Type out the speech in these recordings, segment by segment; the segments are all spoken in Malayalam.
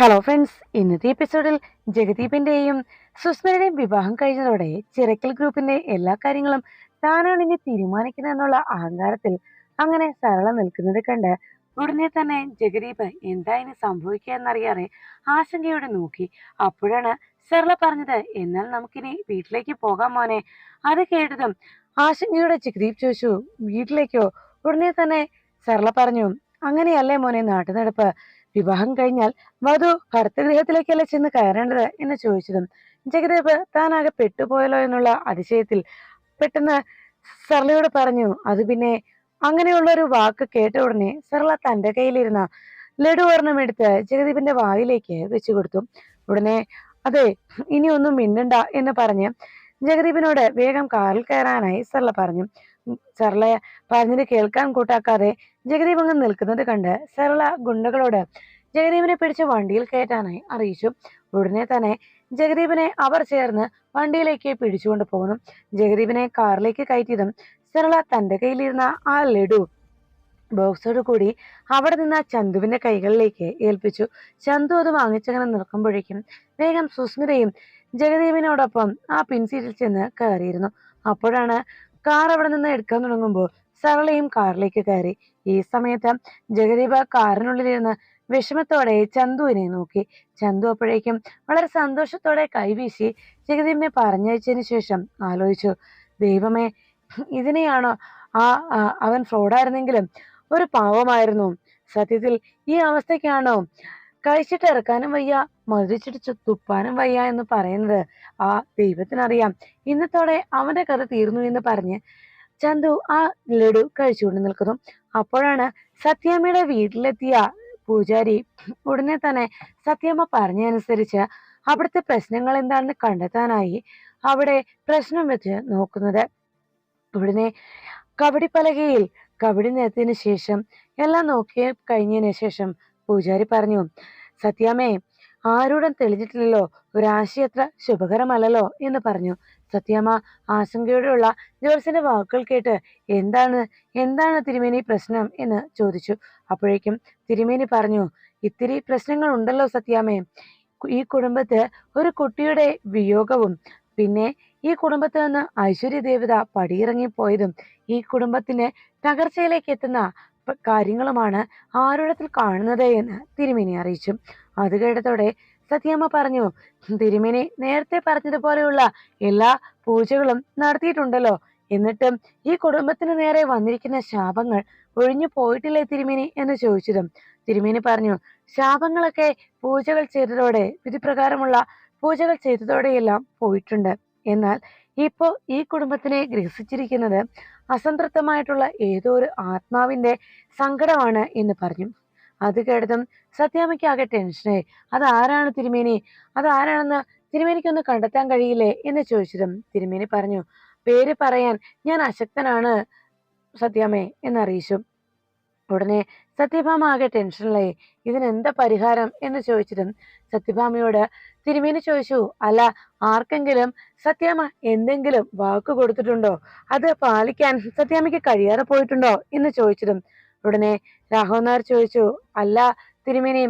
ഹലോ ഫ്രണ്ട്സ്, ഇന്നത്തെ എപ്പിസോഡിൽ ജഗദീപിന്റെയും സുസ്മിതയുടെയും വിവാഹം കഴിഞ്ഞതോടെ ചിറക്കൽ ഗ്രൂപ്പിന്റെ എല്ലാ കാര്യങ്ങളും താനാണ് ഇനി തീരുമാനിക്കുന്നതെന്നുള്ള അഹങ്കാരത്തിൽ അങ്ങനെ സരള നിൽക്കുന്നത് കണ്ട് ഉടനെ തന്നെ ജഗദീപ് എന്താ ഇനി സംഭവിക്കുക എന്നറിയാതെ ആശങ്കയോടെ നോക്കി. അപ്പോഴാണ് സരള പറഞ്ഞത്, എന്നാൽ നമുക്കിനി വീട്ടിലേക്ക് പോകാം മോനെ. അത് കേട്ടതും ആശങ്കയോടെ ജഗദീപ് ചോദിച്ചു, വീട്ടിലേക്കോ? ഉടനെ തന്നെ സരള പറഞ്ഞു, അങ്ങനെയല്ലേ മോനെ നാട്ടു നടപ്പ്. വിവാഹം കഴിഞ്ഞാൽ വധു ഭർത്തഗൃഹത്തിലേക്കല്ലേ ചെന്ന് കയറേണ്ടത് എന്ന് ചോദിച്ചതും ജഗദേവ് താനാകെ പെട്ടുപോയല്ലോ എന്നുള്ള അതിശയത്തിൽ പെട്ടെന്ന് സർളയോട് പറഞ്ഞു. അത് പിന്നെ അങ്ങനെയുള്ള ഒരു വാക്ക് കേട്ട ഉടനെ സർള തന്റെ കയ്യിലിരുന്ന ലഡു ഒരെണ്ണം എടുത്ത് ജഗദീപിന്റെ വായിലേക്ക് വെച്ചു കൊടുത്തു. ഉടനെ അതെ, ഇനി ഒന്നും മിണ്ടണ്ട എന്ന് പറഞ്ഞ് ജഗദീപിനോട് വേഗം കാറിൽ കയറാനായി സർള പറഞ്ഞു. സർള പറഞ്ഞത് കേൾക്കാൻ കൂട്ടാക്കാതെ ജഗദീപ് അങ്ങ് നിൽക്കുന്നത് കണ്ട് സർള ഗുണ്ടകളോട് ജഗദീപിനെ പിടിച്ച് വണ്ടിയിൽ കയറ്റാനായി അറിയിച്ചു. ഉടനെ തന്നെ ജഗദീപിനെ അവർ ചേർന്ന് വണ്ടിയിലേക്ക് പിടിച്ചുകൊണ്ട് പോകുന്നു. ജഗദീപിനെ കാറിലേക്ക് കയറ്റിയതും സർള തന്റെ കയ്യിലിരുന്ന ആ ലഡു ബോക്സോട് കൂടി അവിടെ നിന്ന് ചന്തുവിന്റെ കൈകളിലേക്ക് ഏൽപ്പിച്ചു. ചന്തു അത് വാങ്ങിച്ചങ്ങനെ നിൽക്കുമ്പോഴേക്കും വേഗം സുസ്മിതയും ജഗദീപിനോടൊപ്പം ആ പിൻസീറ്റിൽ ചെന്ന് കയറിയിരുന്നു. അപ്പോഴാണ് കാർ അവിടെ നിന്ന് എടുക്കാൻ തുടങ്ങുമ്പോൾ സരളയും കാറിലേക്ക് കയറി. ഈ സമയത്ത് ജഗദീപ് കാറിനുള്ളിലിരുന്ന് വിഷമത്തോടെ ചന്തുവിനെ നോക്കി. ചന്തു അപ്പോഴേക്കും വളരെ സന്തോഷത്തോടെ കൈവീശി ജഗദീപിനെ പറഞ്ഞയച്ചതിന് ശേഷം ആലോചിച്ചു, ദൈവമേ, ഇതിനെയാണോ ആ അവൻ ഫ്രോഡായിരുന്നെങ്കിലും ഒരു പാവമായിരുന്നു. സത്യത്തിൽ ഈ അവസ്ഥയ്ക്കാണോ കഴിച്ചിട്ട് ഇറക്കാനും വയ്യ, മധുരിച്ചിട്ട് തുപ്പാനും വയ്യ എന്ന് പറയുന്നത്? ആ ദൈവത്തിനറിയാം. ഇന്നത്തോടെ അവന്റെ കഥ തീർന്നു എന്ന് പറഞ്ഞ് ചന്തു ആ ലഡു കഴിച്ചുകൊണ്ട് നിൽക്കുന്നു. അപ്പോഴാണ് സത്യാമ്മയുടെ വീട്ടിലെത്തിയ പൂജാരി ഉടനെ തന്നെ സത്യമ്മ പറഞ്ഞനുസരിച്ച് അവിടുത്തെ പ്രശ്നങ്ങൾ എന്താണെന്ന് കണ്ടെത്താനായി അവിടെ പ്രശ്നം വെച്ച് നോക്കുന്നത്. ഉടനെ കബഡിപ്പലകയിൽ കബഡി നിരത്തിയതിനു ശേഷം എല്ലാം നോക്കി കഴിഞ്ഞതിന് ശേഷം പൂജാരി പറഞ്ഞു, സത്യാമ്മേ, ആരോടും തെളിഞ്ഞിട്ടില്ലല്ലോ, ഒരാശി അത്ര ശുഭകരമല്ലല്ലോ എന്ന് പറഞ്ഞു. സത്യാമ്മ ആശങ്കയോടെയുള്ള ജോത്സ്യന്റെ വാക്കുകൾ കേട്ട് എന്താണ് എന്താണ് തിരുമേനി പ്രശ്നം എന്ന് ചോദിച്ചു. അപ്പോഴേക്കും തിരുമേനി പറഞ്ഞു, ഇത്തിരി പ്രശ്നങ്ങൾ ഉണ്ടല്ലോ സത്യാമ്മേ. ഈ കുടുംബത്ത് ഒരു കുട്ടിയുടെ വിയോഗവും പിന്നെ ഈ കുടുംബത്ത് നിന്ന് ഐശ്വര്യ ദേവത പടിയിറങ്ങിപ്പോയതും ഈ കുടുംബത്തിന് തകർച്ചയിലേക്ക് എത്തുന്ന കാര്യങ്ങളുമാണ് ആരുടത്തിൽ കാണുന്നത് എന്ന് തിരുമേനി അറിയിച്ചു. അത് കേട്ടതോടെ സത്യാമ്മ പറഞ്ഞു, തിരുമേനി നേരത്തെ പറഞ്ഞതുപോലെയുള്ള എല്ലാ പൂജകളും നടത്തിയിട്ടുണ്ടല്ലോ, എന്നിട്ടും ഈ കുടുംബത്തിന് നേരെ വന്നിരിക്കുന്ന ശാപങ്ങൾ ഒഴിഞ്ഞു പോയിട്ടില്ലേ തിരുമേനി എന്ന് ചോദിച്ചതും തിരുമേനി പറഞ്ഞു, ശാപങ്ങളൊക്കെ പൂജകൾ ചെയ്തതോടെ, വിധിപ്രകാരമുള്ള പൂജകൾ ചെയ്തതോടെയെല്ലാം പോയിട്ടുണ്ട്. എന്നാൽ ഇപ്പോ ഈ കുടുംബത്തിനെ ഗ്രസിച്ചിരിക്കുന്നത് അസംതൃപ്തമായിട്ടുള്ള ഏതോ ഒരു ആത്മാവിന്റെ സങ്കടമാണ് എന്ന് പറഞ്ഞു. അത് കേട്ടതും സത്യാമ്മയ്ക്ക് ആകെ ടെൻഷനായി. അതാരാണ് തിരുമേനി? അതാരാണെന്ന് തിരുമേനിക്കൊന്ന് കണ്ടെത്താൻ കഴിയില്ലേ എന്ന് ചോദിച്ചതും തിരുമേനി പറഞ്ഞു, പേര് പറയാൻ ഞാൻ അശക്തനാണ് സത്യാമ്മേ എന്നറിയിച്ചു. ഉടനെ സത്യഭാമ ആകെ ടെൻഷനിലായി. ഇതിനെന്താ പരിഹാരം എന്ന് ചോദിച്ചതും സത്യഭാമയോട് തിരുമേനി ചോദിച്ചു, അല്ല, ആർക്കെങ്കിലും സത്യാമ്മ എന്തെങ്കിലും വാക്ക് കൊടുത്തിട്ടുണ്ടോ? അത് പാലിക്കാൻ സത്യാമ്മയ്ക്ക് കഴിയാതെ പോയിട്ടുണ്ടോ എന്ന് ചോദിച്ചതും ഉടനെ രാഘവൻ നായർ ചോദിച്ചു, അല്ല തിരുമേനി,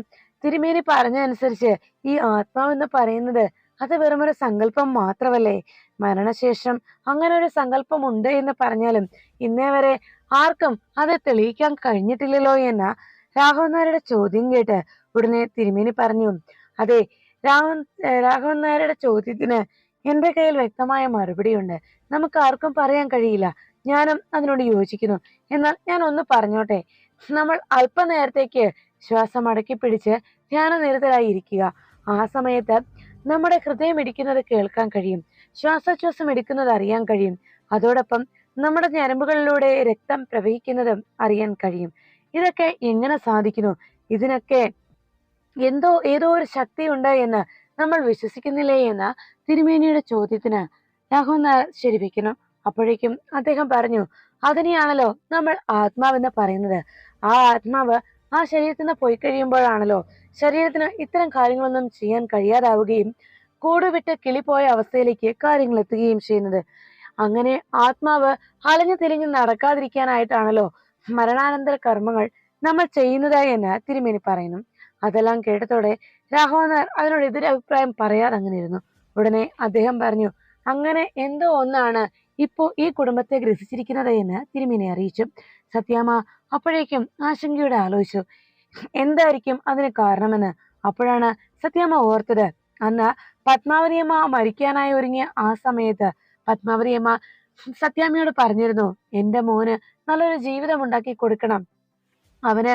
തിരുമേനി പറഞ്ഞ അനുസരിച്ച് ഈ ആത്മാവെന്ന് പറയുന്നത് അത് വെറുമൊരു സങ്കല്പം മാത്രമല്ലേ? മരണശേഷം അങ്ങനെ ഒരു സങ്കല്പം ഉണ്ട് എന്ന് പറഞ്ഞാലും ഇന്നേ വരെ ആർക്കും അത് തെളിയിക്കാൻ കഴിഞ്ഞിട്ടില്ലല്ലോ എന്ന രാഘവൻ നായരുടെ ചോദ്യം കേട്ട് ഉടനെ തിരുമേനി പറഞ്ഞു, അതെ, രാഘവൻ നായരുടെ ചോദ്യത്തിന് എന്റെ കയ്യിൽ വ്യക്തമായ മറുപടിയുണ്ട്. നമുക്ക് ആർക്കും പറയാൻ കഴിയില്ല. ഞാനും അതിനോട് യോജിക്കുന്നു. എന്നാൽ ഞാൻ ഒന്ന് പറഞ്ഞോട്ടെ. നമ്മൾ അല്പനേരത്തേക്ക് ശ്വാസം അടക്കി പിടിച്ച് ധ്യാനനിരതരായി ഇരിക്കുക. ആ സമയത്ത് നമ്മുടെ ഹൃദയം ഇടിക്കുന്നത് കേൾക്കാൻ കഴിയും, ശ്വാസോച്ഛ്വാസം എടുക്കുന്നത് അറിയാൻ കഴിയും. അതോടൊപ്പം നമ്മുടെ ഞരമ്പുകളിലൂടെ രക്തം പ്രവഹിക്കുന്നതും അറിയാൻ കഴിയും. ഇതൊക്കെ എങ്ങനെ സാധിക്കുന്നു? ഇതിനൊക്കെ ഏതോ ഒരു ശക്തി ഉണ്ട് എന്ന് നമ്മൾ വിശ്വസിക്കുന്നില്ലേ എന്ന തിരുമേനിയുടെ ചോദ്യത്തിന് രാഘവൻ നായർ ശരിവെക്കുന്നു. അപ്പോഴേക്കും അദ്ദേഹം പറഞ്ഞു, അതിനെയാണല്ലോ നമ്മൾ ആത്മാവെന്ന് പറയുന്നത്. ആ ആത്മാവ് ആ ശരീരത്തിൽ നിന്ന് പോയി കഴിയുമ്പോഴാണല്ലോ ശരീരത്തിന് ഇത്തരം കാര്യങ്ങളൊന്നും ചെയ്യാൻ കഴിയാതാവുകയും കൂടുവിട്ട് കിളിപ്പോയ അവസ്ഥയിലേക്ക് കാര്യങ്ങൾ എത്തുകയും ചെയ്യുന്നത്. അങ്ങനെ ആത്മാവ് അലഞ്ഞു തിരിഞ്ഞ് നടക്കാതിരിക്കാനായിട്ടാണല്ലോ മരണാനന്തര കർമ്മങ്ങൾ നമ്മൾ ചെയ്യുന്നത് എന്ന് തിരുമേനി പറയുന്നു. അതെല്ലാം കേട്ടതോടെ രാഘവൻ നായർ അതിനോട് എതിരഭിപ്രായം പറയാതെ അങ്ങനെ ഇരുന്നു. ഉടനെ അദ്ദേഹം പറഞ്ഞു, അങ്ങനെ എന്തോ ഒന്നാണ് ഇപ്പോ ഈ കുടുംബത്തെ ഗ്രസിച്ചിരിക്കുന്നത് എന്ന് തിരുമേനി അറിയിച്ചു. സത്യാമ്മ അപ്പോഴേക്കും ആശങ്കയോടെ ആലോചിച്ചു, എന്തായിരിക്കും അതിന് കാരണമെന്ന്. അപ്പോഴാണ് സത്യാമ്മ ഓർത്തത്, അന്ന് പത്മാവതിയമ്മ മരിക്കാനായി ഒരുങ്ങിയ ആ സമയത്ത് പത്മാവതിയമ്മ സത്യാമ്മയോട് പറഞ്ഞിരുന്നു, എന്റെ മോന് നല്ലൊരു ജീവിതം ഉണ്ടാക്കി കൊടുക്കണം, അവന്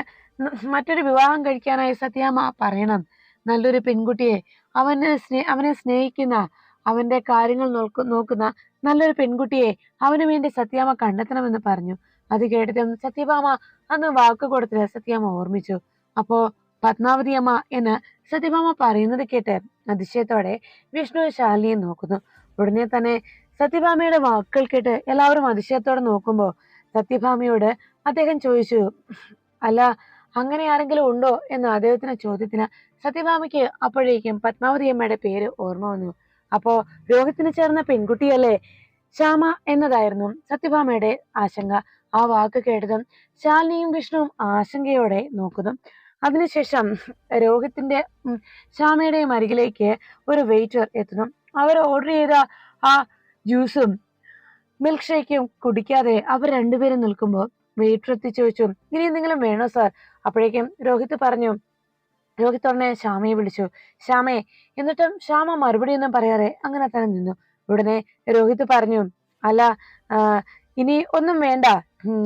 മറ്റൊരു വിവാഹം കഴിക്കാനായി സത്യാമ്മ പറയണം, നല്ലൊരു പെൺകുട്ടിയെ, അവനെ സ്നേഹിക്കുന്ന, അവന്റെ കാര്യങ്ങൾ നോക്കുന്ന നല്ലൊരു പെൺകുട്ടിയെ അവന് വേണ്ടി സത്യാമ്മ കണ്ടെത്തണമെന്ന് പറഞ്ഞു. അത് കേട്ടതും സത്യഭാമ അന്ന് വാക്ക് കൊടുത്തത് സത്യാമ്മ ഓർമ്മിച്ചു. അപ്പോ പത്മാവതി അമ്മ എന്ന് സത്യഭാമ പറയുന്നത് കേട്ട് അതിശയത്തോടെ വിഷ്ണു ശാലിനിയെ നോക്കുന്നു. ഉടനെ തന്നെ സത്യഭാമയുടെ വാക്കുകൾ കേട്ട് എല്ലാവരും അതിശയത്തോടെ നോക്കുമ്പോ സത്യഭാമയോട് അദ്ദേഹം ചോദിച്ചു, അല്ല, അങ്ങനെ ആരെങ്കിലും ഉണ്ടോ എന്ന അദ്ദേഹത്തിന്റെ ചോദ്യത്തിന് സത്യഭാമയ്ക്ക് അപ്പോഴേക്കും പത്മാവതി അമ്മയുടെ പേര് ഓർമ്മ വന്നു. അപ്പോ രോഹിത്തിന് ചേർന്ന പെൺകുട്ടിയല്ലേ ശ്യാമ എന്നതായിരുന്നു സത്യഭാമയുടെ ആശങ്ക. ആ വാക്ക് കേട്ടതും ശാലിനിയും വിഷ്ണുവും ആശങ്കയോടെ നോക്കുന്നു. അതിനുശേഷം രോഹിത്തിന്റെ ശ്യാമയുടെയും അരികിലേക്ക് ഒരു വെയിറ്റർ എത്തുന്നു. അവർ ഓർഡർ ചെയ്ത ആ ജ്യൂസും മിൽക്ക് ഷേക്കും കുടിക്കാതെ അവർ രണ്ടുപേരും നിൽക്കുമ്പോൾ വെയിറ്റർ എത്തി ചോദിച്ചു, ഇനി എന്തെങ്കിലും വേണോ സാർ? അപ്പോഴേക്കും രോഹിത് പറഞ്ഞു, രോഹിത് ഉടനെ ശ്യാമയെ വിളിച്ചു, ശ്യാമയെ. എന്നിട്ടും ശ്യാമ മറുപടി ഒന്നും പറയാതെ അങ്ങനെ തന്നെ നിന്നു. ഉടനെ രോഹിത് പറഞ്ഞു, അല്ല, ഇനി ഒന്നും വേണ്ട,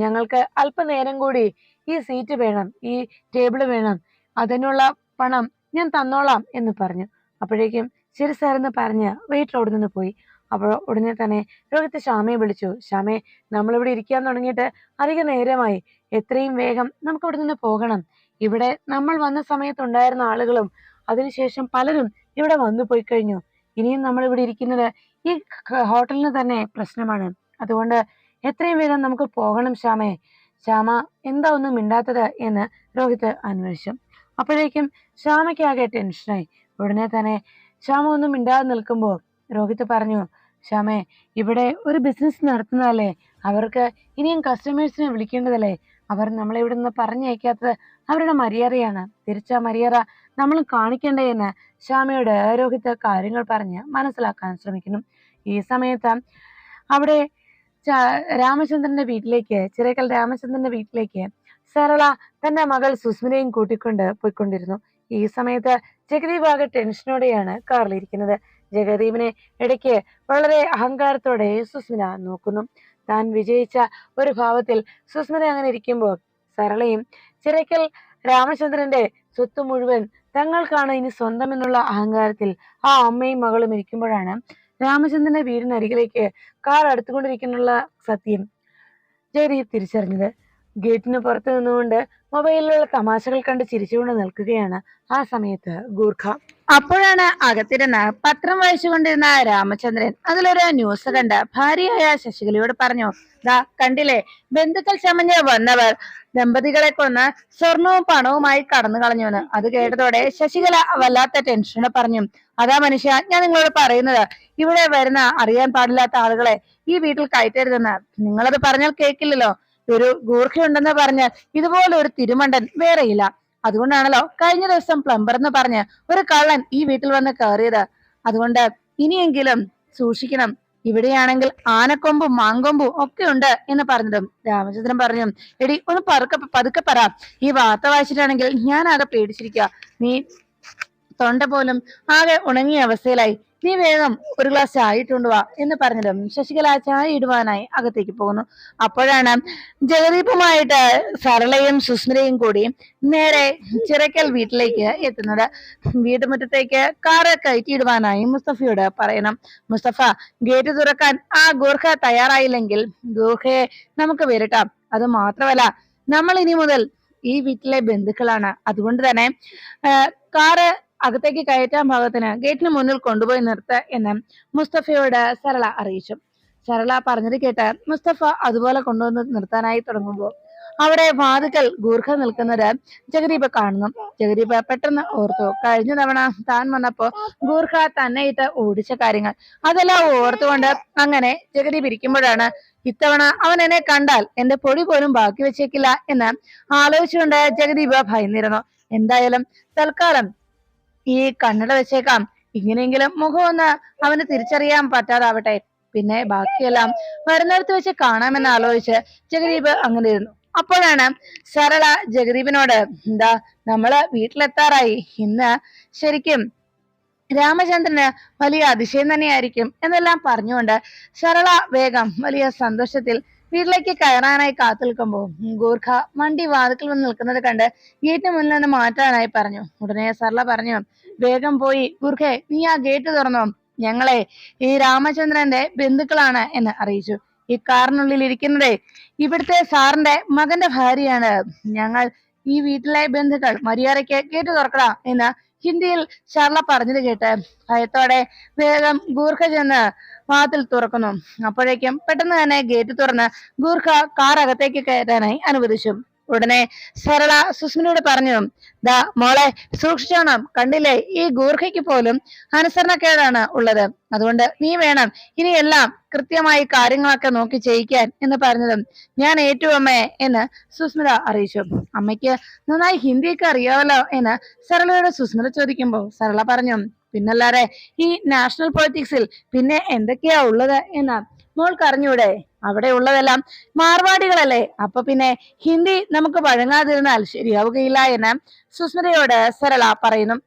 ഞങ്ങൾക്ക് അല്പനേരം കൂടി ഈ സീറ്റ് വേണം, ഈ ടേബിള് വേണം, അതിനുള്ള പണം ഞാൻ തന്നോളാം എന്ന് പറഞ്ഞു. അപ്പോഴേക്കും ശരി സാർ എന്ന് പറഞ്ഞ് വെയിറ്റർ അവിടെ നിന്ന് പോയി. അപ്പോൾ ഉടനെ തന്നെ രോഹിത് ശ്യാമയെ വിളിച്ചു, ശ്യാമയെ, നമ്മളിവിടെ ഇരിക്കാൻ തുടങ്ങിയിട്ട് അധിക നേരമായി, എത്രയും വേഗം നമുക്ക് ഇവിടെ നിന്ന് പോകണം. ഇവിടെ നമ്മൾ വന്ന സമയത്തുണ്ടായിരുന്ന ആളുകളും അതിനുശേഷം പലരും ഇവിടെ വന്നു പോയി കഴിഞ്ഞു. ഇനിയും നമ്മൾ ഇവിടെ ഇരിക്കുന്നത് ഈ ഹോട്ടലിന് തന്നെ പ്രശ്നമാണ്. അതുകൊണ്ട് എത്രയും വേഗം നമുക്ക് പോകണം ശ്യാമേ. ശ്യാമ എന്താ ഒന്നും മിണ്ടാത്തത് എന്ന് രോഹിത് അന്വേഷിച്ചു. അപ്പോഴേക്കും ശ്യാമയ്ക്കാകെ ടെൻഷനായി. ഉടനെ തന്നെ ശ്യാമ ഒന്നും മിണ്ടാതെ നിൽക്കുമ്പോൾ രോഹിത് പറഞ്ഞു, ശ്യാമേ, ഇവിടെ ഒരു ബിസിനസ് നടത്തുന്നതല്ലേ, അവർക്ക് ഇനിയും കസ്റ്റമേഴ്സിനെ വിളിക്കേണ്ടതല്ലേ, അവർ നമ്മളെ ഇവിടെ നിന്ന് പറഞ്ഞയക്കാത്തത് അവരുടെ മര്യാദയാണ്, തിരിച്ച മര്യാദ നമ്മൾ കാണിക്കണ്ടേ എന്ന് ശ്യാമയോട് രോഹിത് കാര്യങ്ങൾ പറഞ്ഞ് മനസ്സിലാക്കാൻ ശ്രമിക്കുന്നു. ഈ സമയത്ത് അവിടെ രാമചന്ദ്രന്റെ വീട്ടിലേക്ക്, ചിറക്കൽ രാമചന്ദ്രന്റെ വീട്ടിലേക്ക് സരള തന്റെ മകൾ സുസ്മിതയും കൂട്ടിക്കൊണ്ട് പോയിക്കൊണ്ടിരുന്നു. ഈ സമയത്ത് ജഗദീപ് ആകെ ടെൻഷനോടെയാണ് കാറിലിരിക്കുന്നത്. ജഗദീപിനെ ഇടയ്ക്ക് വളരെ അഹങ്കാരത്തോടെ സുസ്മിത നോക്കുന്നു. താൻ വിജയിച്ച ഒരു ഭാവത്തിൽ സുസ്മിത അങ്ങനെ ഇരിക്കുമ്പോൾ സരളയും ചിറക്കൽ രാമചന്ദ്രന്റെ സ്വത്ത് മുഴുവൻ തങ്ങൾക്കാണ് ഇനി സ്വന്തം എന്നുള്ള അഹങ്കാരത്തിൽ ആ അമ്മയും മകളും ഇരിക്കുമ്പോഴാണ് രാമചന്ദ്രന്റെ വീടിനരികിലേക്ക് കാർ അടുത്തുകൊണ്ടിരിക്കുന്നുള്ള സത്യം ജഗദീപ് തിരിച്ചറിഞ്ഞത്. ഗേറ്റിന് പുറത്തു നിന്നുകൊണ്ട് മൊബൈലിലുള്ള തമാശകൾ കണ്ട് ചിരിച്ചുകൊണ്ട് നിൽക്കുകയാണ് ആ സമയത്ത് ഗൂർഖ. അപ്പോഴാണ് അകത്തിരുന്ന് പത്രം വായിച്ചുകൊണ്ടിരുന്ന രാമചന്ദ്രൻ അതിലൊരു ന്യൂസ് കണ്ട് ഭാര്യയായ ശശികലയോട് പറഞ്ഞു, ദാ കണ്ടില്ലേ, ബന്ധുക്കൾ ചമഞ്ഞ് വന്നവർ ദമ്പതികളെ കൊന്ന് സ്വർണവും പണവുമായി കടന്നു കളഞ്ഞുവെന്ന്. അത് കേട്ടതോടെ ശശികല വല്ലാത്ത ടെൻഷനോടെ പറഞ്ഞു, അതാ മനുഷ്യ ഞാൻ നിങ്ങളോട് പറയുന്നത്, ഇവിടെ വരുന്ന അറിയാൻ പാടില്ലാത്ത ആളുകളെ ഈ വീട്ടിൽ കയറ്റരുതെന്ന്. നിങ്ങളത് പറഞ്ഞാൽ കേൾക്കില്ലല്ലോ. ഒരു ഗൂർഖയുണ്ടെന്ന് പറഞ്ഞാൽ ഇതുപോലെ ഒരു തിരുമണ്ടൻ വേറെയില്ല. അതുകൊണ്ടാണല്ലോ കഴിഞ്ഞ ദിവസം പ്ലംബർ എന്ന് പറഞ്ഞ് ഒരു കള്ളൻ ഈ വീട്ടിൽ വന്ന് കയറിയത്. അതുകൊണ്ട് ഇനിയെങ്കിലും സൂക്ഷിക്കണം. ഇവിടെയാണെങ്കിൽ ആനക്കൊമ്പും മാങ്കൊമ്പും ഒക്കെ ഉണ്ട് എന്ന് പറഞ്ഞതും രാമചന്ദ്രൻ പറഞ്ഞു, എടി ഒന്ന് പതുക്കെ പറ, ഈ വാർത്ത വായിച്ചിട്ടാണെങ്കിൽ ഞാൻ ആകെ പേടിച്ചിരിക്കുക. നീ തൊണ്ട പോലും ആകെ ഉണങ്ങിയ അവസ്ഥയിലായി. നീ വേഗം ഒരു ഗ്ലാസ് ചായ ഇട്ടുകൊണ്ടുവാ എന്ന് പറഞ്ഞതും ശശികല ചായ ഇടുവാനായി അകത്തേക്ക് പോകുന്നു. അപ്പോഴാണ് ജഗദീപുമായിട്ട് സരളയും സുസ്മിതയും കൂടി നേരെ ചിറക്കൽ വീട്ടിലേക്ക് എത്തുന്നത്. വീട്ടുമുറ്റത്തേക്ക് കാറ് കയറ്റിയിടുവാനായി മുസ്തഫയോട് പറയണം. മുസ്തഫ, ഗേറ്റ് തുറക്കാൻ ആ ഗൂർഖ തയ്യാറായില്ലെങ്കിൽ ഗൂർഖയെ നമുക്ക് വിരട്ടാം. അത് മാത്രമല്ല, നമ്മൾ ഇനി മുതൽ ഈ വീട്ടിലെ ബന്ധുക്കളാണ്. അതുകൊണ്ട് തന്നെ കാറ് അകത്തേക്ക് കയറ്റാൻ ഭാഗത്തിന് ഗേറ്റിന് മുന്നിൽ കൊണ്ടുപോയി നിർത്ത എന്ന് മുസ്തഫയോട് സരള അറിയിച്ചു. സരള പറഞ്ഞത് കേട്ട് മുസ്തഫ അതുപോലെ കൊണ്ടുവന്ന് നിർത്താനായി തുടങ്ങുമ്പോൾ അവിടെ വാതുക്കൽ ഗൂർഖ നിൽക്കുന്നത് ജഗദീപ് കാണുന്നു. ജഗദീപ് പെട്ടെന്ന് ഓർത്തു, കഴിഞ്ഞ തവണ താൻ വന്നപ്പോ ഗൂർഖ തന്നെ ഇട്ട് ഓടിച്ച കാര്യങ്ങൾ. അതെല്ലാം ഓർത്തുകൊണ്ട് അങ്ങനെ ജഗദീപ് ഇരിക്കുമ്പോഴാണ് ഇത്തവണ അവൻ എന്നെ കണ്ടാൽ എന്റെ പൊടി പോലും ബാക്കി വെച്ചേക്കില്ല എന്ന് ആലോചിച്ചുകൊണ്ട് ജഗദീപ് ഭയന്നിരുന്നു. എന്തായാലും തൽക്കാലം ഈ കണ്ണട വെച്ചേക്കാം, ഇങ്ങനെയെങ്കിലും മുഖം ഒന്ന് അവന് തിരിച്ചറിയാൻ പറ്റാതാവട്ടെ, പിന്നെ ബാക്കിയെല്ലാം വരുന്നിടത്ത് വെച്ച് കാണാമെന്ന് ആലോചിച്ച് ജഗദീപ് അങ്ങനെ ഇരുന്നു. അപ്പോഴാണ് സരള ജഗദീപിനോട്, എന്താ നമ്മള് വീട്ടിലെത്താറായി, ഇന്ന് ശരിക്കും രാമചന്ദ്രന് വലിയ അതിശയം തന്നെയായിരിക്കും എന്നെല്ലാം പറഞ്ഞുകൊണ്ട് സരള വേഗം വലിയ സന്തോഷത്തിൽ വീട്ടിലേക്ക് കയറാനായി കാത്തു നിൽക്കുമ്പോൾ ഗൂർഖ വണ്ടി വാതിക്കൽ വന്ന് നിൽക്കുന്നത് കണ്ട് ഗേറ്റ് മുന്നിൽ നിന്ന് മാറ്റാനായി പറഞ്ഞു. ഉടനെ സരള പറഞ്ഞു, വേഗം പോയി ഗൂർഖെ നീ ആ ഗേറ്റ് തുറന്നോ, ഞങ്ങളെ ഈ രാമചന്ദ്രന്റെ ബന്ധുക്കളാണ് എന്ന് അറിയിച്ചു. ഈ കാറിനുള്ളിൽ ഇരിക്കുന്നതേ ഇവിടുത്തെ സാറിന്റെ മകന്റെ ഭാര്യയാണ്, ഞങ്ങൾ ഈ വീട്ടിലെ ബന്ധുക്കൾ, മര്യാദയ്ക്ക് ഗേറ്റ് തുറക്കടാ എന്ന് ഹിന്ദിയിൽ ഷർല പറഞ്ഞത് കേട്ട് ഭയത്തോടെ വേഗം ഗൂർഖ ചെന്ന് വാതിൽ തുറക്കുന്നു. അപ്പോഴേക്കും പെട്ടെന്ന് തന്നെ ഗേറ്റ് തുറന്ന് ഗൂർഖ കാർ അകത്തേക്ക് കയറ്റാനായി അനുവദിച്ചു. ഉടനെ സരള സുസ്മിനോട് പറഞ്ഞു, ദാ മോളെ സൂക്ഷിച്ചോണം, കണ്ടില്ലേ ഈ ഗൂർഖയ്ക്ക് പോലും അനുസരണക്കേടാണ് ഉള്ളത്, അതുകൊണ്ട് നീ വേണം ഇനിയെല്ലാം കൃത്യമായി കാര്യങ്ങളൊക്കെ നോക്കി ചെയ്യിക്കാൻ എന്ന് പറഞ്ഞതും ഞാൻ ഏറ്റു അമ്മേ എന്ന് സുസ്മിത അറിയിച്ചു. അമ്മയ്ക്ക് നന്നായി ഹിന്ദിയൊക്കെ അറിയാമല്ലോ എന്ന് സരളയോട് സുസ്മിത ചോദിക്കുമ്പോൾ സരള പറഞ്ഞു, പിന്നല്ലാതെ ഈ നാഷണൽ പൊളിറ്റിക്സിൽ പിന്നെ എന്തൊക്കെയാ ഉള്ളത് എന്ന് മോൾക്ക് അറിഞ്ഞൂടെ, അവിടെ ഉള്ളതെല്ലാം മാർവാടികളല്ലേ, അപ്പൊ പിന്നെ ഹിന്ദി നമുക്ക് വഴങ്ങാതിരുന്നാൽ ശരിയാവുകയില്ല എന്ന് സുസ്മിതയോട് സരള പറയുന്നു.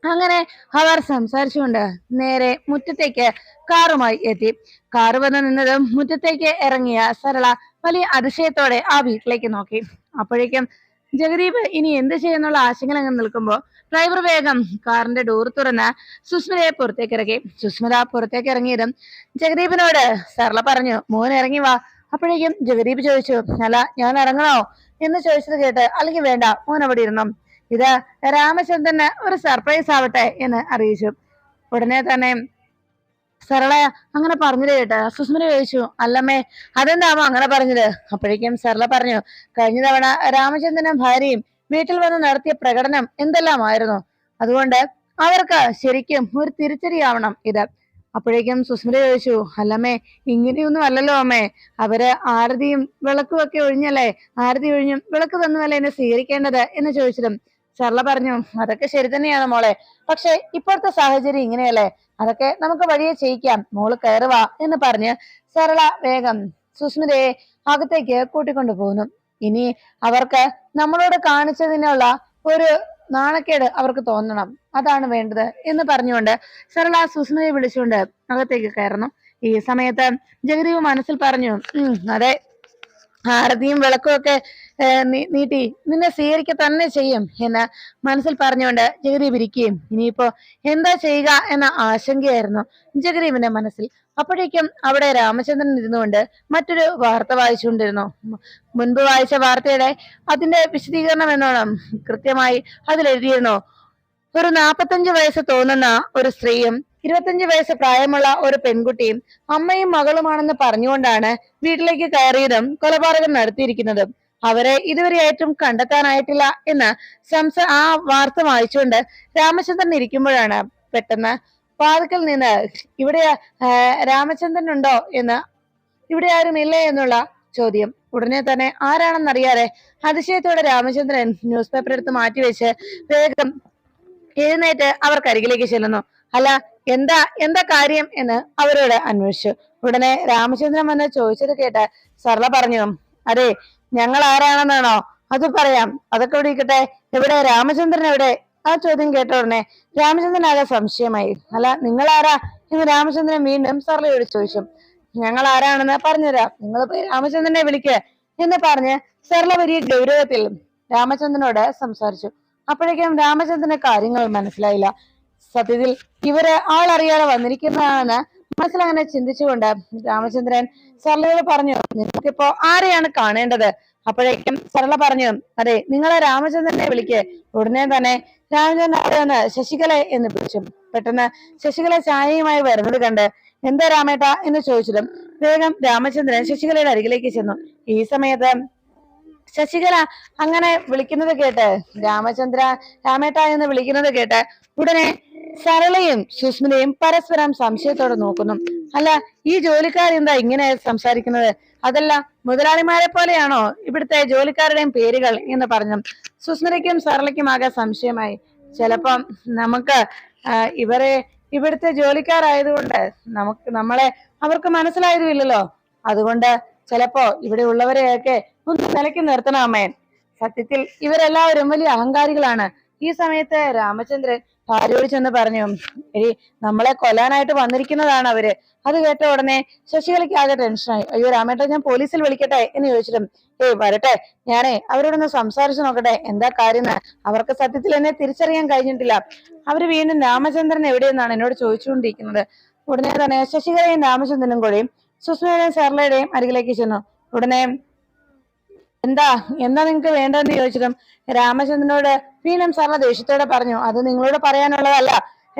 അങ്ങനെ അവർ സംസാരിച്ചുകൊണ്ട് നേരെ മുറ്റത്തേക്ക് കാറുമായി എത്തി. കാറ് വന്ന് നിന്നതും മുറ്റത്തേക്ക് ഇറങ്ങിയ സരള വലിയ അതിശയത്തോടെ ആ വീട്ടിലേക്ക് നോക്കി. അപ്പോഴേക്കും ജഗദീപ് ഇനി എന്ത് ചെയ്യുന്നുള്ള ആശങ്കയിൽ അങ്ങ് നിൽക്കുമ്പോൾ ഡ്രൈവർ വേഗം കാറിന്റെ ഡോർ തുറന്ന് സുസ്മിതയെ പുറത്തേക്ക് ഇറങ്ങി. സുസ്മിത പുറത്തേക്ക് ഇറങ്ങിയതും ജഗദീപിനോട് സരള പറഞ്ഞു, മോൻ ഇറങ്ങി വാ. അപ്പോഴേക്കും ജഗദീപ് ചോദിച്ചു, അല്ല ഞാൻ ഇറങ്ങണോ എന്ന് ചോദിച്ചത് കേട്ട്, അല്ലെങ്കിൽ വേണ്ട മോൻ അവിടെ ഇരുന്നോ, ഇത് രാമചന്ദ്രന് ഒരു സർപ്രൈസ് ആവട്ടെ എന്ന് അറിയിച്ചു. ഉടനെ തന്നെ സരള അങ്ങനെ പറഞ്ഞത് കേട്ട് സുസ്മിത ചോദിച്ചു, അല്ലമ്മേ അതെന്താമോ അങ്ങനെ പറഞ്ഞത്. അപ്പോഴേക്കും സരള പറഞ്ഞു, കഴിഞ്ഞ തവണ രാമചന്ദ്രനും ഭാര്യയും വീട്ടിൽ വന്ന് നടത്തിയ പ്രകടനം എന്തെല്ലാമായിരുന്നു, അതുകൊണ്ട് അവർക്ക് ശരിക്കും ഒരു തിരിച്ചടിയാവണം ഇത്. അപ്പോഴേക്കും സുസ്മിത ചോദിച്ചു, അല്ലമ്മേ ഇങ്ങനെയൊന്നും അല്ലല്ലോ അമ്മേ, അവര് ആരതിയും വിളക്കും ഒക്കെ ഒഴിഞ്ഞല്ലേ, ആരതി ഒഴിഞ്ഞും വിളക്ക് തന്നുമല്ലേ എന്നെ സ്വീകരിക്കേണ്ടത് എന്ന് ചോദിച്ചതും സരള പറഞ്ഞു, അതൊക്കെ ശരി തന്നെയാണ് മോളെ, പക്ഷെ ഇപ്പോഴത്തെ സാഹചര്യം ഇങ്ങനെയല്ലേ, അതൊക്കെ നമുക്ക് വഴിയെ ചെയ്യിക്കാം, മോള് കയറുവാ എന്ന് പറഞ്ഞ് സരള വേഗം സുസ്മിതയെ അകത്തേക്ക് കൂട്ടിക്കൊണ്ടു പോകുന്നു. ഇനി അവർക്ക് നമ്മളോട് കാണിച്ചതിനുള്ള ഒരു നാണക്കേട് അവർക്ക് തോന്നണം, അതാണ് വേണ്ടത് എന്ന് പറഞ്ഞുകൊണ്ട് സരള സുസ്മിതയെ വിളിച്ചുകൊണ്ട് അകത്തേക്ക് കയറുന്നു. ഈ സമയത്ത് ജഗദീവ് മനസ്സിൽ പറഞ്ഞു, അതെ ആരതിയും വിളക്കും ഒക്കെ നീട്ടി നിന്നെ സ്വീകരിക്ക തന്നെ ചെയ്യും എന്ന് മനസ്സിൽ പറഞ്ഞുകൊണ്ട് ജഗദീപ് ഇരിക്കുകയും ഇനിയിപ്പോ എന്താ ചെയ്യുക എന്ന ആശങ്കയായിരുന്നു ജഗദീപിന്റെ മനസ്സിൽ. അപ്പോഴേക്കും അവിടെ രാമചന്ദ്രൻ ഇരുന്നുകൊണ്ട് മറ്റൊരു വാർത്ത വായിച്ചുകൊണ്ടിരുന്നു. മുൻപ് വായിച്ച വാർത്തയുടെ അതിന്റെ വിശദീകരണം എന്നോണം കൃത്യമായി അതിലെഴുതിയിരുന്നു, ഒരു 45 വയസ്സ് തോന്നുന്ന ഒരു സ്ത്രീയും 25 വയസ്സ് പ്രായമുള്ള ഒരു പെൺകുട്ടിയും അമ്മയും മകളുമാണെന്ന് പറഞ്ഞുകൊണ്ടാണ് വീട്ടിലേക്ക് കയറിയതും കൊലപാതകം നടത്തിയിരിക്കുന്നതും. അവരെ ഇതുവരെയായിട്ടും കണ്ടെത്താനായിട്ടില്ല എന്ന് ആ വാർത്ത വായിച്ചുകൊണ്ട് രാമചന്ദ്രൻ ഇരിക്കുമ്പോഴാണ് പെട്ടെന്ന് വാതിക്കൽ നിന്ന്, ഇവിടെ രാമചന്ദ്രൻ ഉണ്ടോ എന്ന്, ഇവിടെ ആരും ഇല്ലേ എന്നുള്ള ചോദ്യം. ഉടനെ തന്നെ ആരാണെന്നറിയാതെ അതിശയത്തോടെ രാമചന്ദ്രൻ ന്യൂസ് പേപ്പർ എടുത്ത് മാറ്റിവെച്ച് വേഗം എഴുന്നേറ്റ് അവർക്കരികിലേക്ക് ചെല്ലുന്നു. അല്ല എന്താ എന്താ കാര്യം എന്ന് അവരോട് അന്വേഷിച്ചു. ഉടനെ രാമചന്ദ്രൻ വന്ന് ചോദിച്ചത് കേട്ട് സരള പറഞ്ഞു, അതെ ഞങ്ങൾ ആരാണെന്നാണോ, അത് പറയാം, അതൊക്കെ ഇവിടെ ഇരിക്കട്ടെ, എവിടെ രാമചന്ദ്രൻ എവിടെ? ആ ചോദ്യം കേട്ട ഉടനെ രാമചന്ദ്രൻ ആകെ സംശയമായി. അല്ല നിങ്ങൾ ആരാ എന്ന് രാമചന്ദ്രൻ വീണ്ടും സരളയോട് ചോദിച്ചു. ഞങ്ങൾ ആരാണെന്ന് പറഞ്ഞുതരാം, നിങ്ങൾ പോയി രാമചന്ദ്രനെ വിളിക്ക് എന്ന് പറഞ്ഞ് സരള വലിയ ഗൗരവത്തിൽ രാമചന്ദ്രനോട് സംസാരിച്ചു. അപ്പോഴേക്കും രാമചന്ദ്രന് കാര്യങ്ങൾ മനസ്സിലായില്ല. സത്യത്തിൽ ഇവര് ആളറിയാതെ വന്നിരിക്കുന്നതാണെന്ന് മനസ്സിലങ്ങനെ ചിന്തിച്ചുകൊണ്ട് രാമചന്ദ്രൻ സരളയോട് പറഞ്ഞു, നിങ്ങൾക്കിപ്പോ ആരെയാണ് കാണേണ്ടത്? അപ്പോഴേക്കും സരള പറഞ്ഞു, അതെ നിങ്ങളെ രാമചന്ദ്രനെ വിളിക്ക്. ഉടനെ തന്നെ രാമചന്ദ്രൻ അവിടെ വന്ന് ശശികല എന്ന് വിളിച്ചു. പെട്ടെന്ന് ശശികല ചായയുമായി വരുന്നത് കണ്ട്, എന്താ രാമേട്ട എന്ന് ചോദിച്ചതും വേഗം രാമചന്ദ്രൻ ശശികലയുടെ അരികിലേക്ക് ചെന്നു. ഈ സമയത്ത് ശശികല അങ്ങനെ വിളിക്കുന്നത് കേട്ട് രാമേട്ട എന്ന് വിളിക്കുന്നത് കേട്ട് ഉടനെ സരളയും സുസ്മിതയും പരസ്പരം സംശയത്തോടെ നോക്കുന്നു. അല്ല, ഈ ജോലിക്കാരെന്താ ഇങ്ങനെ സംസാരിക്കുന്നത്? അതല്ല, മുതലാളിമാരെ പോലെയാണോ ഇവിടുത്തെ ജോലിക്കാരുടെയും പേരുകൾ എന്ന് പറഞ്ഞു. സുസ്മിതയ്ക്കും സരളയ്ക്കും ആകെ സംശയമായി. ചിലപ്പം നമുക്ക് ഇവരെ ഇവിടുത്തെ ജോലിക്കാരായതുകൊണ്ട് നമ്മളെ അവർക്ക് മനസ്സിലായതുമില്ലല്ലോ. അതുകൊണ്ട് ചിലപ്പോ ഇവിടെ ഉള്ളവരെയൊക്കെ ഒന്ന് നിലയ്ക്ക് നിർത്തണം അമ്മേ. സത്യത്തിൽ ഇവരെല്ലാവരും വലിയ അഹങ്കാരികളാണ്. ഈ സമയത്ത് രാമചന്ദ്രൻ ഭാര്യയോട് ചെന്ന് പറഞ്ഞു, എടി, നമ്മളെ കൊല്ലാനായിട്ട് വന്നിരിക്കുന്നതാണ് അവര്. അത് കേട്ട ഉടനെ ശശികലയ്ക്ക് ആകെ ടെൻഷനായി. അയ്യോ രാമേട്ട, ഞാൻ പോലീസിൽ വിളിക്കട്ടെ എന്ന് ചോദിച്ചിട്ടും, വരട്ടെ, ഞാനേ അവരോടൊന്ന് സംസാരിച്ചു നോക്കട്ടെ എന്താ കാര്യം. അവർക്ക് സത്യത്തിൽ എന്നെ തിരിച്ചറിയാൻ കഴിഞ്ഞിട്ടില്ല. അവര് വീണ്ടും രാമചന്ദ്രൻ എവിടെയെന്നാണ് എന്നോട് ചോദിച്ചുകൊണ്ടിരിക്കുന്നത്. ഉടനെ തന്നെ ശശികലയും രാമചന്ദ്രനും കൂടെയും സുസ്മിതയുടെയും സരളയുടെയും അരികിലേക്ക് ചെന്നു. ഉടനെ എന്താ എന്താ നിങ്ങക്ക് വേണ്ടതെന്ന് ചോദിച്ചിട്ടും രാമചന്ദ്രനോട് വീണ്ടും സരള ദേഷ്യത്തോടെ പറഞ്ഞു, അത് നിങ്ങളോട് പറയാനുള്ളതല്ല,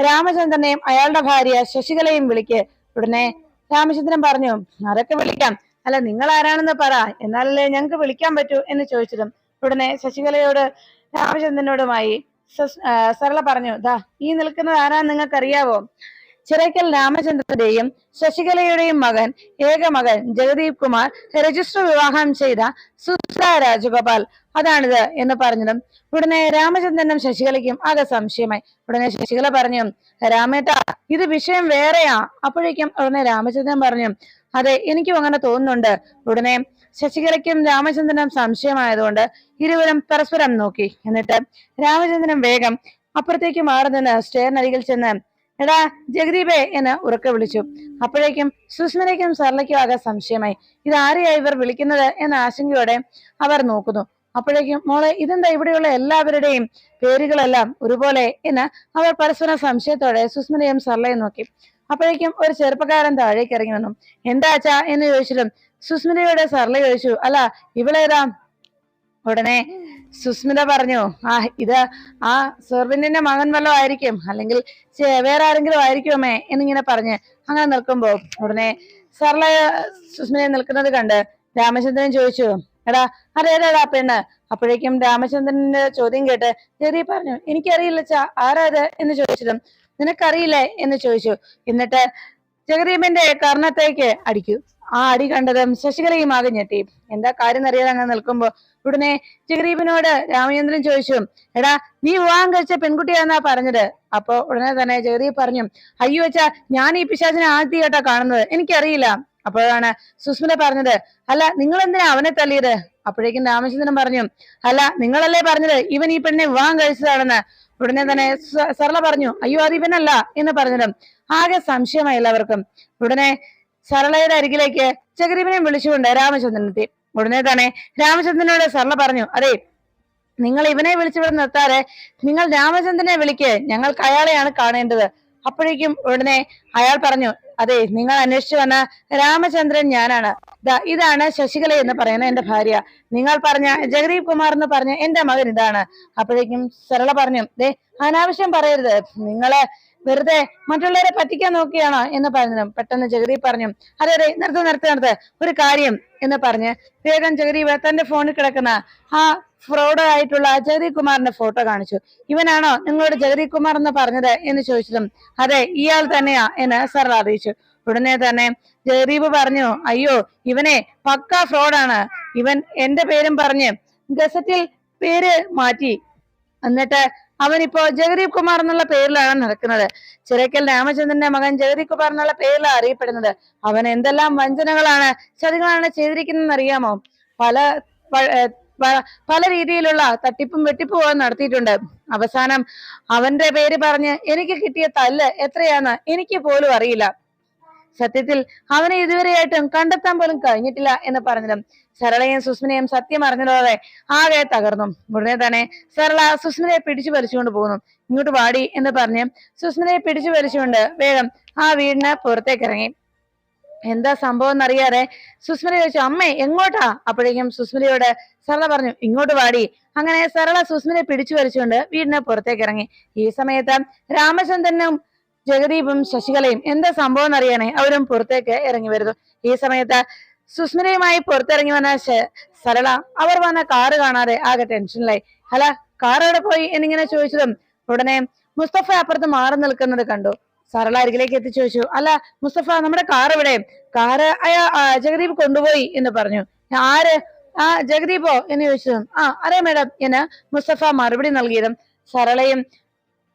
രാമചന്ദ്രനെയും അയാളുടെ ഭാര്യ ശശികലയും വിളിക്ക്. ഉടനെ രാമചന്ദ്രൻ പറഞ്ഞു, അതൊക്കെ വിളിക്കാം, അല്ല നിങ്ങൾ ആരാണെന്ന് പറ, എന്നാലല്ലേ ഞങ്ങക്ക് വിളിക്കാൻ പറ്റൂ എന്ന് ചോദിച്ചിട്ടും ഉടനെ ശശികലയോട് രാമചന്ദ്രനോടുമായി സരള പറഞ്ഞു, ദാ ഈ നിൽക്കുന്നത് ആരാന്ന് നിങ്ങൾക്ക് അറിയാവോ? ചിറയ്ക്കൽ രാമചന്ദ്രന്റെയും ശശികലയുടെയും മകൻ, ഏക മകൻ ജഗദീപ് കുമാർ രജിസ്റ്റർ വിവാഹം ചെയ്ത സുസ്മിത രാജഗോപാൽ, അതാണിത് എന്ന് പറഞ്ഞതും ഉടനെ രാമചന്ദ്രനും ശശികലയ്ക്കും ആകെ സംശയമായി. ഉടനെ ശശികല പറഞ്ഞു, രാമേട്ട, ഇത് വിഷയം വേറെയാ. അപ്പോഴേക്കും ഉടനെ രാമചന്ദ്രൻ പറഞ്ഞു, അതെ, എനിക്കും അങ്ങനെ തോന്നുന്നുണ്ട്. ഉടനെ ശശികലയ്ക്കും രാമചന്ദ്രനും സംശയമായതുകൊണ്ട് ഇരുവരും പരസ്പരം നോക്കി. എന്നിട്ട് രാമചന്ദ്രൻ വേഗം അപ്പുറത്തേക്ക് മാറി നിന്ന് സ്റ്റെയറിനരികിൽ ചെന്ന്, എടാ ജഗദീപേ എന്ന് ഉറക്കെ വിളിച്ചു. അപ്പോഴേക്കും സുസ്മിതയ്ക്കും സരളയ്ക്കും ആകെ സംശയമായി. ഇതാരെയാ ഇവർ വിളിക്കുന്നത് എന്ന ആശങ്കയോടെ അവർ നോക്കുന്നു. അപ്പോഴേക്കും, മോളെ, ഇതെന്താ ഇവിടെയുള്ള എല്ലാവരുടെയും പേരുകളെല്ലാം ഒരുപോലെ എന്ന് അവർ പരസ്പരം സംശയത്തോടെ സുസ്മിതയും സരളയും നോക്കി. അപ്പോഴേക്കും ഒരു ചെറുപ്പക്കാരൻ താഴേക്ക് ഇറങ്ങി വന്നു. എന്താ അച്ഛാ എന്ന് ചോദിച്ചിട്ടും സുസ്മിതയോടെ സരള ചോദിച്ചു, അല്ല ഇവളേതാ? ഉടനെ സുസ്മിത പറഞ്ഞു, ഇത് ആ സെർവന്റിന്റെ മകൻ വല്ലതും ആയിരിക്കും, അല്ലെങ്കിൽ വേറെ ആരെങ്കിലും ആയിരിക്കുമേ എന്നിങ്ങനെ പറഞ്ഞ് അങ്ങനെ നിൽക്കുമ്പോ ഉടനെ സരള സുസ്മിതയെ നിൽക്കുന്നത് കണ്ട് രാമചന്ദ്രൻ ചോദിച്ചു, എടാ അതേതാടാ പെണ്ണ്? അപ്പോഴേക്കും രാമചന്ദ്രന്റെ ചോദ്യം കേട്ട് ജഗതി പറഞ്ഞു, എനിക്കറിയില്ല ചാ, ആരാത് എന്ന് ചോദിച്ചിട്ടും നിനക്കറിയില്ലേ എന്ന് ചോദിച്ചു. എന്നിട്ട് ജഗദീപിന്റെ കർണത്തേക്ക് അടിക്കൂ. ആ അടി കണ്ടതും ശശികലയും ആകെ ഞെട്ടി. എന്താ കാര്യം അറിയാതെ അങ്ങനെ നിൽക്കുമ്പോ ഉടനെ ജഗദീപിനോട് രാമചന്ദ്രൻ ചോദിച്ചു, എടാ നീ വിവാഹം കഴിച്ച പെൺകുട്ടിയാന്നാ പറഞ്ഞത്? അപ്പൊ ഉടനെ തന്നെ ജഗദീപ് പറഞ്ഞു, അയ്യോ അച്ഛാ, ഞാൻ ഈ പിശാചിനെ ആദ്യമായിട്ടാ കാണുന്നത്, എനിക്കറിയില്ല. അപ്പോഴാണ് സുസ്മിത പറഞ്ഞത്, അല്ല നിങ്ങൾ എന്തിനാ അവനെ തല്ലിയത്? അപ്പോഴേക്കും രാമചന്ദ്രൻ പറഞ്ഞു, അല്ല നിങ്ങളല്ലേ പറഞ്ഞത് ഇവൻ ഈ പെണ്ണെ വിവാഹം കഴിച്ചതാണെന്ന്. ഉടനെ തന്നെ സരള പറഞ്ഞു, അയ്യോ അത് ഇവനല്ല എന്ന് പറഞ്ഞതും ആകെ സംശയമായി എല്ലാവർക്കും. ഉടനെ സരളയുടെ അരികിലേക്ക് ജഗദീപിനെ വിളിച്ചുകൊണ്ട് രാമചന്ദ്രൻ എത്തി. ഉടനെ തന്നെ രാമചന്ദ്രനോട് സരള പറഞ്ഞു, അതെ, നിങ്ങൾ ഇവനെ വിളിച്ചിവിടെ നിർത്താതെ നിങ്ങൾ രാമചന്ദ്രനെ വിളിക്ക്, ഞങ്ങൾക്ക് അയാളെയാണ് കാണേണ്ടത്. അപ്പോഴേക്കും ഉടനെ അയാൾ പറഞ്ഞു, അതെ, നിങ്ങൾ അന്വേഷിച്ചു വന്ന രാമചന്ദ്രൻ ഞാനാണ്. ഇതാണ് ശശികല എന്ന് പറയുന്ന എന്റെ ഭാര്യ. നിങ്ങൾ പറഞ്ഞ ജഗദീപ് കുമാർ എന്ന് പറഞ്ഞ എന്റെ മകൻ ഇതാണ്. അപ്പോഴേക്കും സരള പറഞ്ഞു, അനാവശ്യം പറയരുത്, നിങ്ങള് വെറുതെ മറ്റുള്ളവരെ പറ്റിക്കാൻ നോക്കിയാണോ എന്ന് പറഞ്ഞു. പെട്ടെന്ന് ജഗദീപ് പറഞ്ഞു, അതെ അതെ, നിർത്ത് ഒരു കാര്യം എന്ന് പറഞ്ഞ് വേഗം ജഗദീപ് തന്റെ ഫോണിൽ കിടക്കുന്ന ആ ഫ്രോഡ് ആയിട്ടുള്ള ജഗദീപ് കുമാറിന്റെ ഫോട്ടോ കാണിച്ചു. ഇവനാണോ നിങ്ങളോട് ജഗദീപ് കുമാർ എന്ന് പറഞ്ഞത് എന്ന് ചോദിച്ചതും അതെ ഇയാൾ തന്നെയാ എന്ന് സരള അറിയിച്ചു. ഉടനെ തന്നെ ജഗദീപ് പറഞ്ഞു, അയ്യോ ഇവനെ പക്ക ഫ്രോഡാണ്, ഇവൻ എന്റെ പേരും പറഞ്ഞ് ഗസറ്റിൽ പേര് മാറ്റി, എന്നിട്ട് അവനിപ്പോ ജഗദീപ് കുമാർ എന്നുള്ള പേരിലാണ് നടക്കുന്നത്. ചിറയ്ക്കൽ രാമചന്ദ്രന്റെ മകൻ ജഗദീപ് കുമാർ എന്നുള്ള പേരിലാണ് അറിയപ്പെടുന്നത്. അവൻ എന്തെല്ലാം വഞ്ചനകളാണ് ചതികളാണ് ചെയ്തിരിക്കുന്നതെന്ന് അറിയാമോ? പല രീതിയിലുള്ള തട്ടിപ്പും വെട്ടിപ്പും നടത്തിയിട്ടുണ്ട്. അവസാനം അവന്റെ പേര് പറഞ്ഞ് എനിക്ക് കിട്ടിയ തല്ല് എത്രയാന്ന് എനിക്ക് പോലും അറിയില്ല. സത്യത്തിൽ അവനെ ഇതുവരെയായിട്ടും കണ്ടെത്താൻ പോലും കഴിഞ്ഞിട്ടില്ല എന്ന് പറഞ്ഞതും സരളയും സുസ്മിനയും സത്യം അറിഞ്ഞതോടെ ആകെ തകർന്നു. ഉടനെ തന്നെ സരള സുസ്മിനയെ പിടിച്ചു വലിച്ചുകൊണ്ട് പോകുന്നു. ഇങ്ങോട്ട് വാടി എന്ന് പറഞ്ഞ് സുസ്മിനയെ പിടിച്ചു വലിച്ചുകൊണ്ട് വേഗം ആ വീടിന് പുറത്തേക്ക് ഇറങ്ങി. എന്താ സംഭവം എന്നറിയാതെ സുസ്മിത ചോദിച്ചു, അമ്മേ എങ്ങോട്ടാ? അപ്പോഴേക്കും സുസ്മിതയോട് സരള പറഞ്ഞു, ഇങ്ങോട്ട് വാടി. അങ്ങനെ സരള സുസ്മിതയെ പിടിച്ചു വലിച്ചുകൊണ്ട് വീടിന് പുറത്തേക്ക് ഇറങ്ങി. ഈ സമയത്ത് രാമചന്ദ്രനും ജഗദീപും ശശികലയും എന്താ സംഭവം എന്നറിയാനേ അവരും പുറത്തേക്ക് ഇറങ്ങി വരുന്നു. ഈ സമയത്ത് സുസ്മിതയുമായി പുറത്തിറങ്ങി വന്ന സരള അവർ വന്ന കാറ് കാണാതെ ആകെ ടെൻഷനിലായി. അല്ല കാർ എവിടെ പോയി എന്നിങ്ങനെ ചോദിച്ചതും ഉടനെ മുസ്തഫ അപ്പുറത്ത് മാറി നിൽക്കുന്നത് കണ്ടു. സരള അരികിലേക്ക് എത്തിച്ചു ചോദിച്ചു, അല്ല മുസ്തഫ, നമ്മുടെ കാർ എവിടെ? കാറ് ജഗദീപ് കൊണ്ടുപോയി എന്ന് പറഞ്ഞു. ആര്? ജഗദീപോ എന്ന് ചോദിച്ചു. അതെ മേഡം എന്ന് മുസ്തഫ മറുപടി നൽകിയതും സരളയും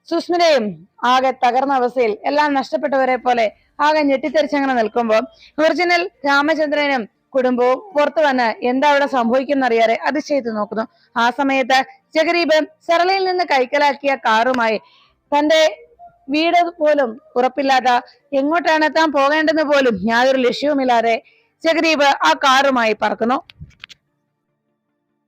സുസ്മിതയും ആകെ തകർന്ന അവസ്ഥയിൽ, എല്ലാം നഷ്ടപ്പെട്ടവരെ പോലെ ആകെ ഞെട്ടിത്തെറിച്ചങ്ങനെ നിൽക്കുമ്പോൾ ഒറിജിനൽ രാമചന്ദ്രനും കുടുംബവും പുറത്തു വന്ന് എന്താ അവിടെ സംഭവിക്കുന്ന അറിയാതെ അതിശയത്ത് നോക്കുന്നു. ആ സമയത്ത് ജഗദീപ് സരളയിൽ നിന്ന് കൈക്കലാക്കിയ കാറുമായി തന്റെ വീട് പോലും ഉറപ്പില്ലാത്ത, എങ്ങോട്ടാണ് താൻ പോകേണ്ടെന്ന് പോലും യാതൊരു ലക്ഷ്യവുമില്ലാതെ ജഗദീപ് ആ കാറുമായി പറക്കുന്നു.